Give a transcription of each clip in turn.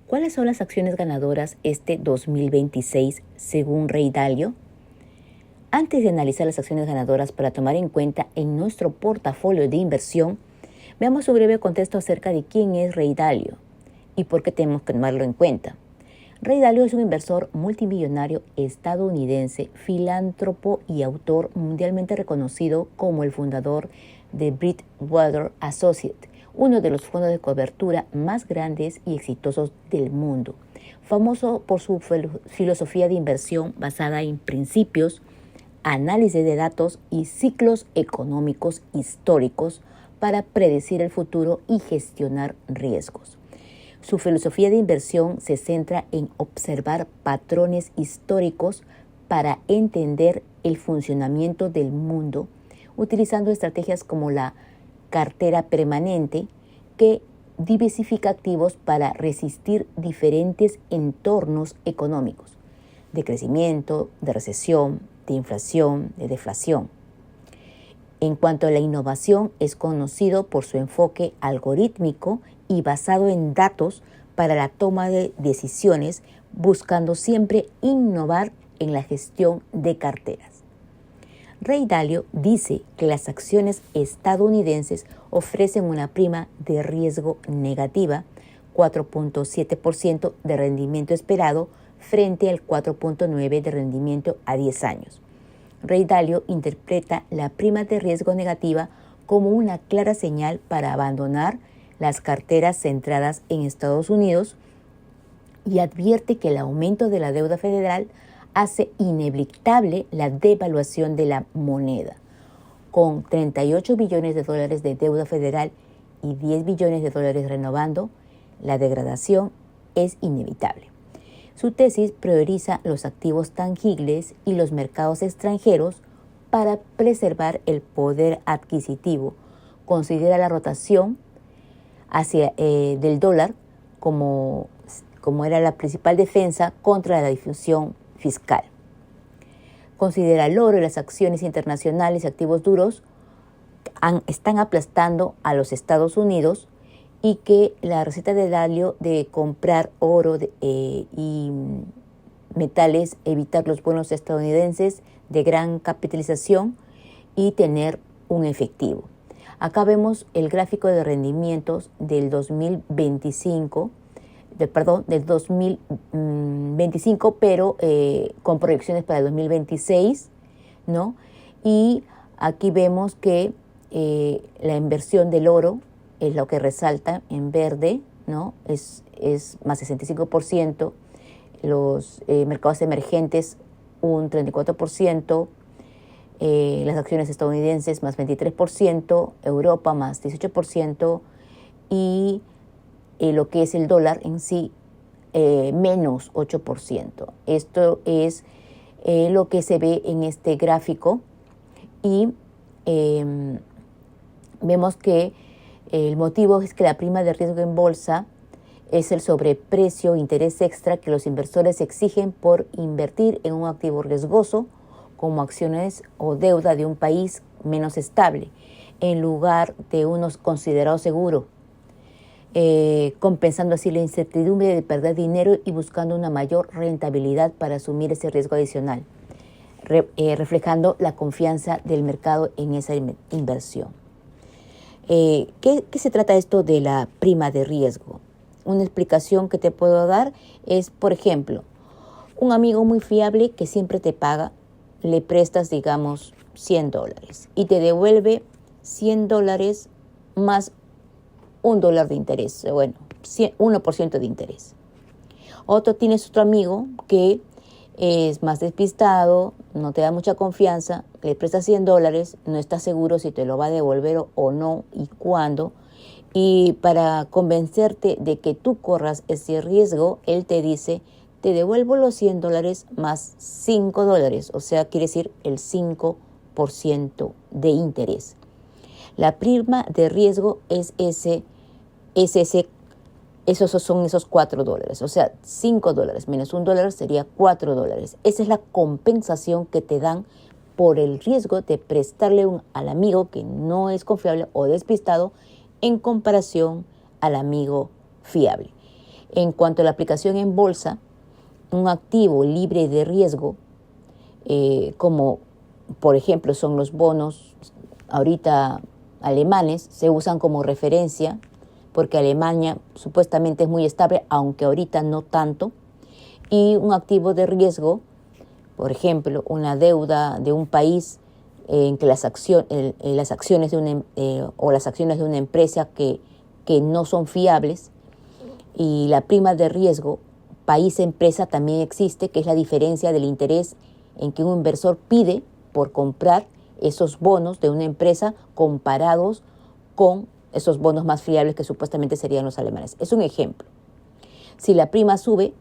¿Cuáles son las acciones ganadoras este 2026 según Ray Dalio? Antes de analizar las acciones ganadoras para tomar en cuenta en nuestro portafolio de inversión, veamos un breve contexto acerca de quién es Ray Dalio y por qué tenemos que tomarlo en cuenta. Ray Dalio es un inversor multimillonario estadounidense, filántropo y autor mundialmente reconocido como el fundador de Bridgewater Associates, uno de los fondos de cobertura más grandes y exitosos del mundo, famoso por su filosofía de inversión basada en principios, análisis de datos y ciclos económicos históricos para predecir el futuro y gestionar riesgos. Su filosofía de inversión se centra en observar patrones históricos para entender el funcionamiento del mundo, utilizando estrategias como la cartera permanente, que diversifica activos para resistir diferentes entornos económicos, de crecimiento, de recesión, de inflación, de deflación. En cuanto a la innovación, es conocido por su enfoque algorítmico y basado en datos para la toma de decisiones, buscando siempre innovar en la gestión de carteras. Ray Dalio dice que las acciones estadounidenses ofrecen una prima de riesgo negativa, 4.7% de rendimiento esperado frente al 4.9% de rendimiento a 10 años. Ray Dalio interpreta la prima de riesgo negativa como una clara señal para abandonar las carteras centradas en Estados Unidos y advierte que el aumento de la deuda federal hace inevitable la devaluación de la moneda. Con 38 billones de dólares de deuda federal y 10 billones de dólares renovando, la degradación es inevitable. Su tesis prioriza los activos tangibles y los mercados extranjeros para preservar el poder adquisitivo. Considera la rotación del dólar como era la principal defensa contra la difusión fiscal. Considera el oro y las acciones internacionales y activos duros están aplastando a los Estados Unidos y que la receta de Dalio de comprar oro y metales, evitar los bonos estadounidenses de gran capitalización y tener un efectivo. Acá vemos el gráfico de rendimientos del 2025, pero con proyecciones para el 2026, ¿no? Y aquí vemos que la inversión del oro es lo que resalta en verde, ¿no? Es más 65%, los mercados emergentes un 34%, las acciones estadounidenses más 23%, Europa más 18% y lo que es el dólar en sí menos 8%. Esto es lo que se ve en este gráfico y vemos que el motivo es que la prima de riesgo en bolsa es el sobreprecio o interés extra que los inversores exigen por invertir en un activo riesgoso como acciones o deuda de un país menos estable, en lugar de uno considerado seguro, compensando así la incertidumbre de perder dinero y buscando una mayor rentabilidad para asumir ese riesgo adicional, reflejando la confianza del mercado en esa inversión. ¿Qué se trata esto de la prima de riesgo? Una explicación que te puedo dar es, por ejemplo, un amigo muy fiable que siempre te paga, le prestas, digamos, $100 y te devuelve $100 más $1 de interés, bueno, 1% de interés. Tienes otro amigo que es más despistado, no te da mucha confianza, le prestas $100, no estás seguro si te lo va a devolver o no y cuándo. Y para convencerte de que tú corras ese riesgo, él te dice, te devuelvo los $100 más $5, o sea, quiere decir el 5% de interés. La prima de riesgo es esos son esos $4, o sea, $5 menos $1 sería $4. Esa es la compensación que te dan por el riesgo de prestarle al amigo que no es confiable o despistado en comparación al amigo fiable. En cuanto a la aplicación en bolsa, un activo libre de riesgo, como por ejemplo son los bonos ahorita alemanes, se usan como referencia porque Alemania supuestamente es muy estable, aunque ahorita no tanto. Y un activo de riesgo, por ejemplo, una deuda de un país en que las acciones de una empresa que no son fiables, y la prima de riesgo país-empresa también existe, que es la diferencia del interés en que un inversor pide por comprar esos bonos de una empresa comparados con esos bonos más fiables que supuestamente serían los alemanes. Es un ejemplo. Si la prima sube,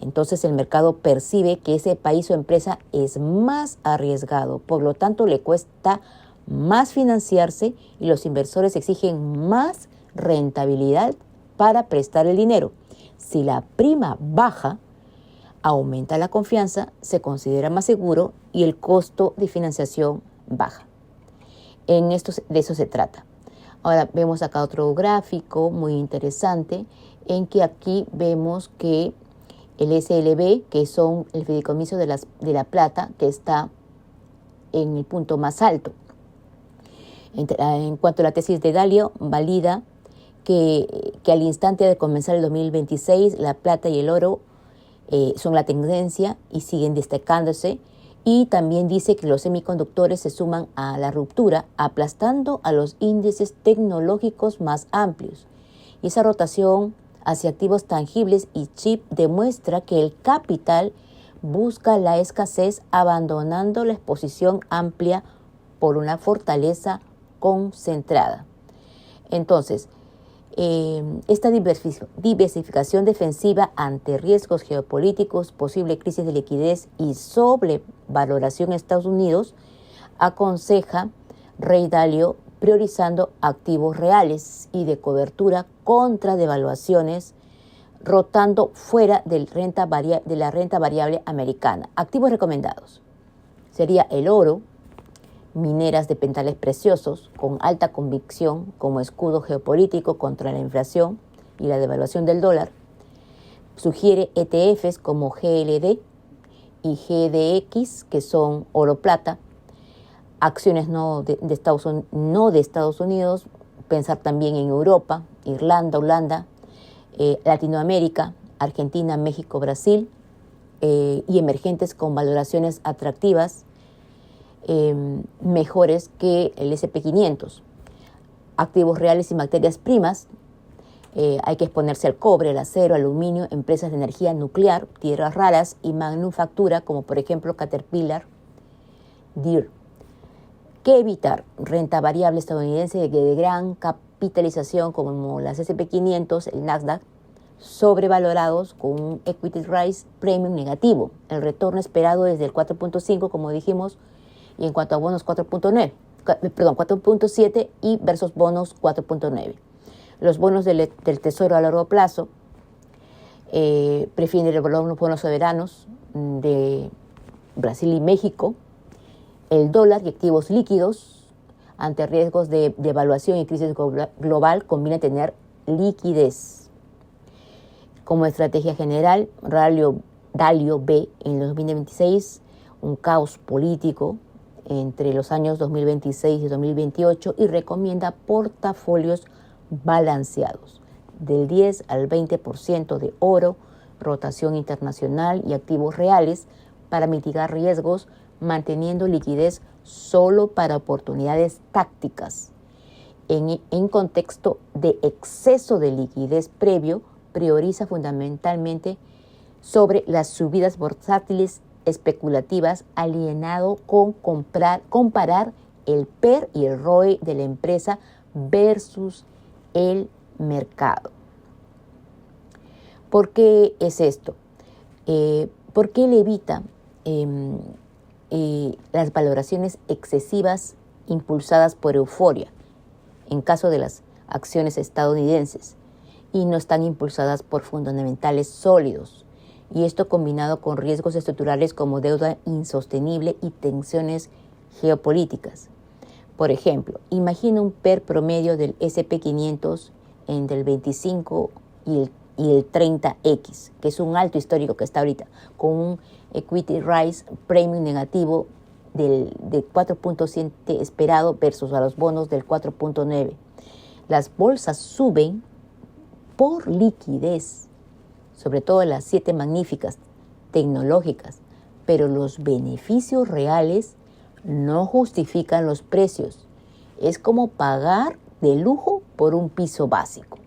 entonces el mercado percibe que ese país o empresa es más arriesgado, por lo tanto le cuesta más financiarse y los inversores exigen más rentabilidad para prestar el dinero. Si la prima baja, aumenta la confianza, se considera más seguro y el costo de financiación baja. De eso se trata. Ahora vemos acá otro gráfico muy interesante en que aquí vemos que el SLB, que son el fideicomiso de la plata, que está en el punto más alto. En cuanto a la tesis de Dalio, valida que al instante de comenzar el 2026, la plata y el oro son la tendencia y siguen destacándose. Y también dice que los semiconductores se suman a la ruptura, aplastando a los índices tecnológicos más amplios. Y esa rotación hacia activos tangibles y chip demuestra que el capital busca la escasez, abandonando la exposición amplia por una fortaleza concentrada. Entonces, esta diversificación defensiva ante riesgos geopolíticos, posible crisis de liquidez y sobrevaloración en Estados Unidos, aconseja Ray Dalio priorizando activos reales y de cobertura contra devaluaciones, rotando fuera de la renta variable americana. Activos recomendados sería el oro, mineras de metales preciosos con alta convicción como escudo geopolítico contra la inflación y la devaluación del dólar. Sugiere ETFs como GLD y GDX, que son oro-plata, acciones no de Estados Unidos, pensar también en Europa, Irlanda, Holanda, Latinoamérica, Argentina, México, Brasil, y emergentes con valoraciones atractivas, mejores que el S&P 500. Activos reales y materias primas, hay que exponerse al cobre, al acero, aluminio, empresas de energía nuclear, tierras raras y manufactura, como por ejemplo Caterpillar, Deere. ¿Qué evitar? Renta variable estadounidense de gran capitalización como las S&P 500, el Nasdaq, sobrevalorados con un equity rise premium negativo. El retorno esperado es del 4.5, como dijimos, y en cuanto a bonos 4.7 y versus bonos 4.9. Los bonos del Tesoro a largo plazo prefieren los bonos soberanos de Brasil y México, el dólar y activos líquidos ante riesgos de devaluación y crisis global conviene tener liquidez. Como estrategia general, Dalio ve en el 2026 un caos político entre los años 2026 y 2028 y recomienda portafolios balanceados del 10 al 20% de oro, rotación internacional y activos reales para mitigar riesgos, manteniendo liquidez solo para oportunidades tácticas. En contexto de exceso de liquidez previo, prioriza fundamentalmente sobre las subidas bursátiles especulativas, alienado con comparar el PER y el ROE de la empresa versus el mercado. ¿Por qué es esto? Porque él evita las valoraciones excesivas impulsadas por euforia en caso de las acciones estadounidenses y no están impulsadas por fundamentales sólidos. Y esto combinado con riesgos estructurales como deuda insostenible y tensiones geopolíticas. Por ejemplo, imagina un PER promedio del S&P 500 entre el 25 y y el 30X, que es un alto histórico que está ahorita, con un equity rise premium negativo del 4.7 esperado versus a los bonos del 4.9. Las bolsas suben por liquidez, sobre todo las 7 magníficas tecnológicas, pero los beneficios reales no justifican los precios. Es como pagar de lujo por un piso básico.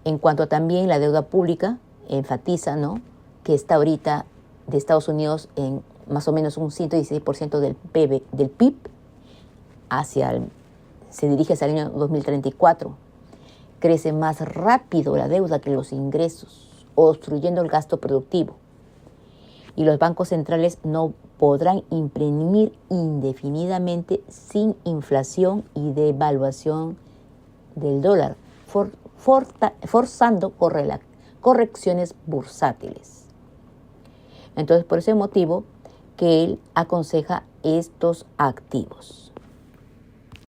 En cuanto a también la deuda pública, enfatiza, ¿no?, que está ahorita de Estados Unidos en más o menos un 116% del PIB, se dirige hacia el año 2034. Crece más rápido la deuda que los ingresos, obstruyendo el gasto productivo. Y los bancos centrales no podrán imprimir indefinidamente sin inflación y devaluación del dólar, forzando correcciones bursátiles. Entonces, por ese motivo que él aconseja estos activos.